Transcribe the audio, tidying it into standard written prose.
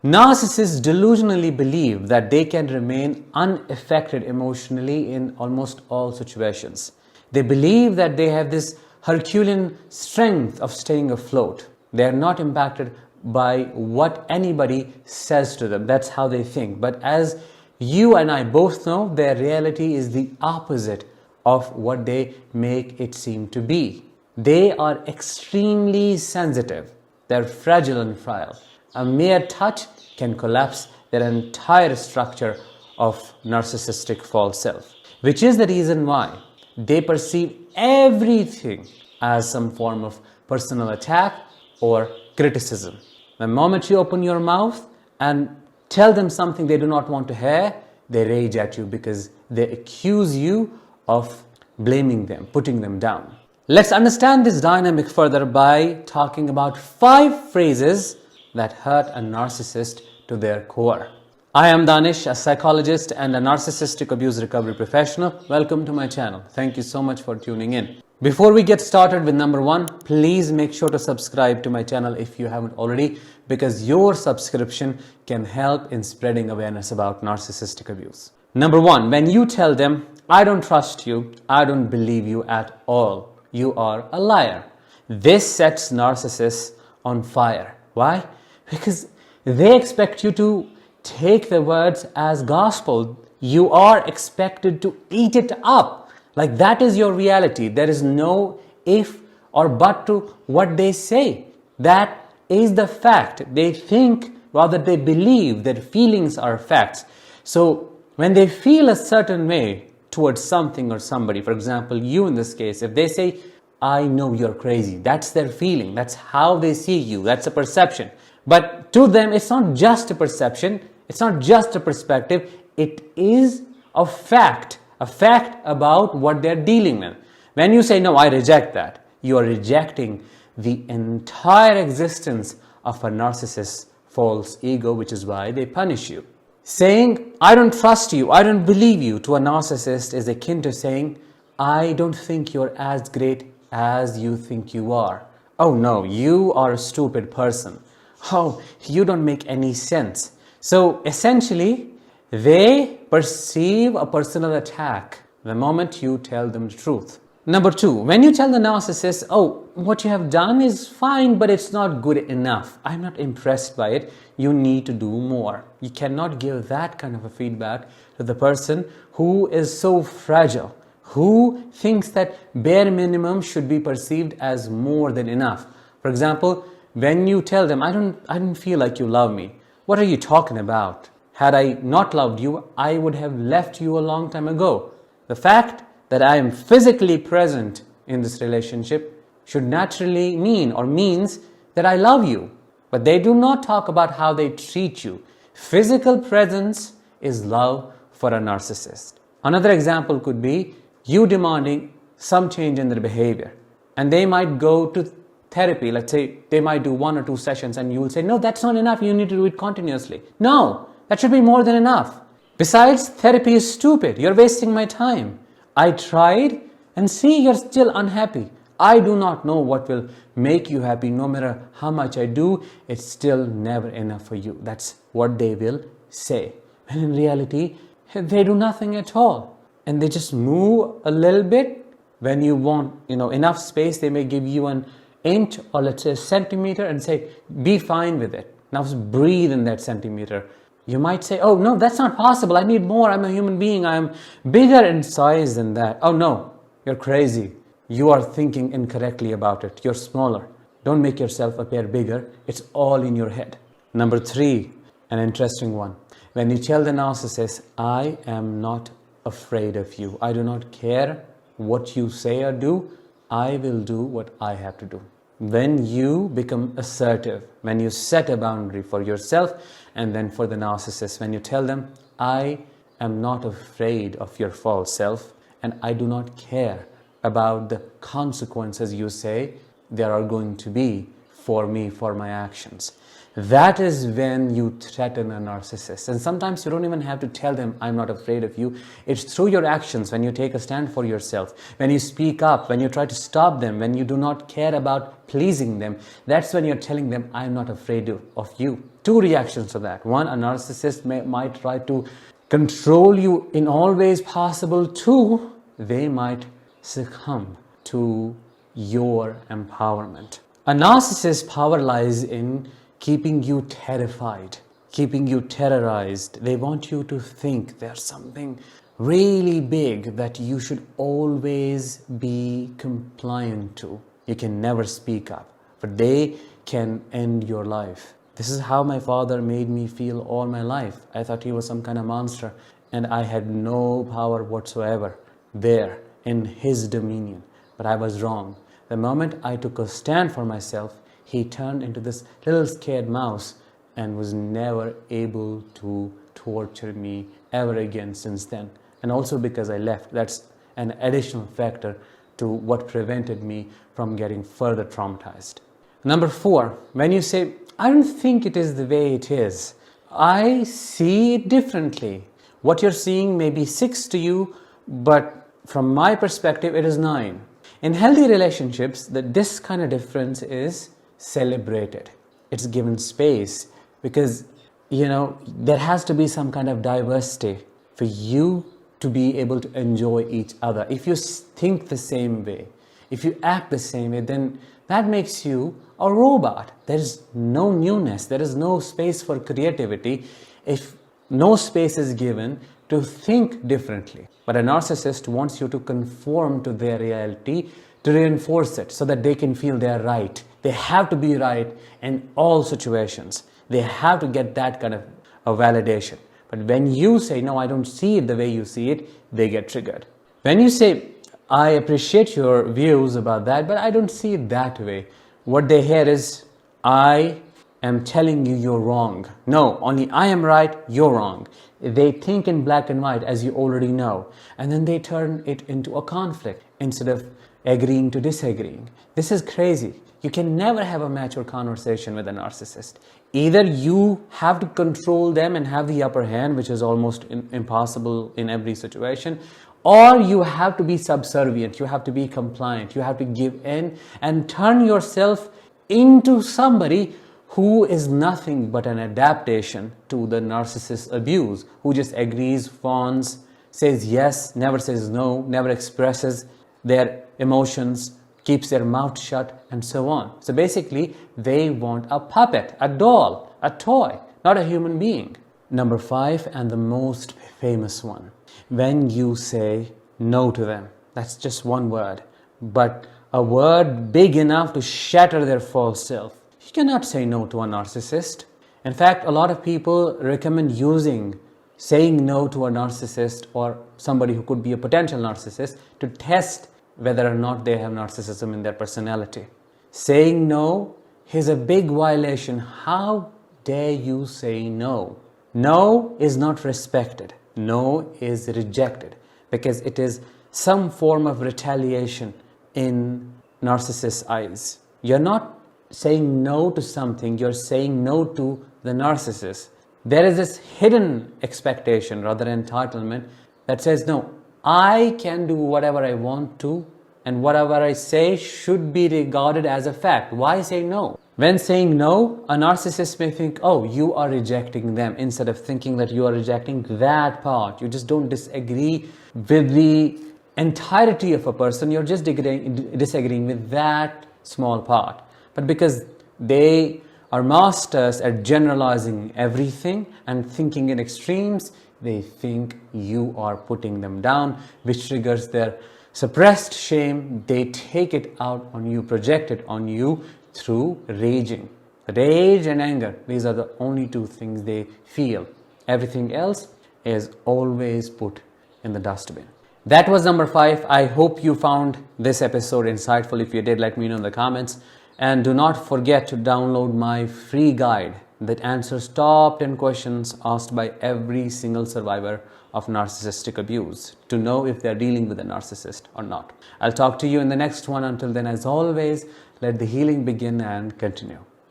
Narcissists delusionally believe that they can remain unaffected emotionally in almost all situations. They believe that they have this Herculean strength of staying afloat. They are not impacted by what anybody says to them. That's how they think. But as you and I both know, their reality is the opposite of what they make it seem to be. They are extremely sensitive. They're fragile and frail. A mere touch can collapse their entire structure of narcissistic false self, which is the reason why they perceive everything as some form of personal attack or criticism. The moment you open your mouth and tell them something they do not want to hear, they rage at you because they accuse you of blaming them, putting them down. Let's understand this dynamic further by talking about 5 phrases that hurt a narcissist to their core. I am Danish, a psychologist and a narcissistic abuse recovery professional. Welcome to my channel. Thank you so much for tuning in. Before we get started with number 1, please make sure to subscribe to my channel if you haven't already, because your subscription can help in spreading awareness about narcissistic abuse. Number 1, when you tell them, I don't trust you, I don't believe you at all, you are a liar. This sets narcissists on fire. Why? Because they expect you to take the words as gospel. You are expected to eat it up. Like that is your reality. There is no if or but to what they say. That is the fact. They think, rather they believe that feelings are facts. So when they feel a certain way towards something or somebody, for example, you in this case, if they say, I know you're crazy, that's their feeling. That's how they see you. That's a perception. But to them, it's not just a perception. It's not just a perspective. It is a fact about what they're dealing with. When you say, no, I reject that, you are rejecting the entire existence of a narcissist's false ego, which is why they punish you. Saying, I don't trust you, I don't believe you to a narcissist is akin to saying, I don't think you're as great as you think you are. Oh no, you are a stupid person. Oh, you don't make any sense. So essentially, they perceive a personal attack the moment you tell them the truth. Number 2, when you tell the narcissist, oh, what you have done is fine, but it's not good enough. I'm not impressed by it. You need to do more. You cannot give that kind of a feedback to the person who is so fragile, who thinks that bare minimum should be perceived as more than enough. For example, when you tell them, I don't feel like you love me. What are you talking about? Had I not loved you, I would have left you a long time ago. The fact that I am physically present in this relationship should naturally mean or means that I love you. But they do not talk about how they treat you. Physical presence is love for a narcissist. Another example could be you demanding some change in their behavior. And they might go to therapy. Let's say they might do 1 or 2 sessions and you will say, no, that's not enough. You need to do it continuously. No, that should be more than enough. Besides, therapy is stupid. You're wasting my time. I tried and see you're still unhappy. I do not know what will make you happy. No matter how much I do, it's still never enough for you. That's what they will say. And in reality, they do nothing at all. And they just move a little bit. When you want, enough space, they may give you an inch or let's say a centimeter and say, be fine with it. Now just breathe in that centimeter. You might say, oh no, that's not possible. I need more. I'm a human being. I'm bigger in size than that. Oh no, you're crazy. You are thinking incorrectly about it. You're smaller. Don't make yourself appear bigger. It's all in your head. Number 3, an interesting one. When you tell the narcissist, I am not afraid of you. I do not care what you say or do. I will do what I have to do. When you become assertive, when you set a boundary for yourself and then for the narcissist, when you tell them, I am not afraid of your false self and I do not care about the consequences you say there are going to be for me, for my actions. that is when you threaten a narcissist. And sometimes you don't even have to tell them, I'm not afraid of you. It's through your actions, when you take a stand for yourself, when you speak up, when you try to stop them, when you do not care about pleasing them. That's when you're telling them, I'm not afraid of you. Two reactions to that. One, a narcissist might try to control you in all ways possible. Two, they might succumb to your empowerment. A narcissist's power lies in keeping you terrified, keeping you terrorized. They want you to think there's something really big that you should always be compliant to. You can never speak up, but they can end your life. This is how my father made me feel all my life. I thought he was some kind of monster, and I had no power whatsoever there in his dominion. But I was wrong. The moment I took a stand for myself, he turned into this little scared mouse and was never able to torture me ever again since then. And also because I left, that's an additional factor to what prevented me from getting further traumatized. Number 4, when you say, I don't think it is the way it is, I see it differently. What you're seeing may be 6 to you, but from my perspective, it is 9. In healthy relationships, this kind of difference is celebrated. It's given space because, there has to be some kind of diversity for you to be able to enjoy each other. If you think the same way, if you act the same way, then that makes you a robot. There is no newness. There is no space for creativity if no space is given to think differently. But a narcissist wants you to conform to their reality, to reinforce it so that they can feel they are right. They have to be right in all situations. They have to get that kind of a validation. But when you say, no, I don't see it the way you see it, they get triggered. When you say, I appreciate your views about that, but I don't see it that way, what they hear is, I am telling you you're wrong. No, only I am right, you're wrong. They think in black and white, as you already know, and then they turn it into a conflict instead of agreeing to disagreeing. This is crazy. You can never have a mature conversation with a narcissist. Either you have to control them and have the upper hand, which is almost impossible in every situation, or you have to be subservient, you have to be compliant, you have to give in and turn yourself into somebody who is nothing but an adaptation to the narcissist's abuse, who just agrees, fawns, says yes, never says no, never expresses their emotions, keeps their mouth shut, and so on. So basically, they want a puppet, a doll, a toy, not a human being. Number 5, and the most famous one, when you say no to them. That's just one word, but a word big enough to shatter their false self. You cannot say no to a narcissist. In fact, a lot of people recommend saying no to a narcissist or somebody who could be a potential narcissist to test whether or not they have narcissism in their personality. Saying no is a big violation. How dare you say no? No is not respected. No is rejected because it is some form of retaliation in narcissist's eyes. You're not saying no to something, you're saying no to the narcissist. There is this hidden expectation, rather entitlement, that says, no, I can do whatever I want to, and whatever I say should be regarded as a fact. Why say no? When saying no, a narcissist may think, oh, you are rejecting them, instead of thinking that you are rejecting that part. You just don't disagree with the entirety of a person, you're just disagreeing with that small part. But because they are masters at generalizing everything and thinking in extremes, they think you are putting them down, which triggers their suppressed shame. They take it out on you, project it on you through raging. Rage and anger, these are the only two things they feel. Everything else is always put in the dustbin. That was number 5. I hope you found this episode insightful. If you did, let me know in the comments. And do not forget to download my free guide that answers top 10 questions asked by every single survivor of narcissistic abuse to know if they're dealing with a narcissist or not. I'll talk to you in the next one. Until then, as always, let the healing begin and continue.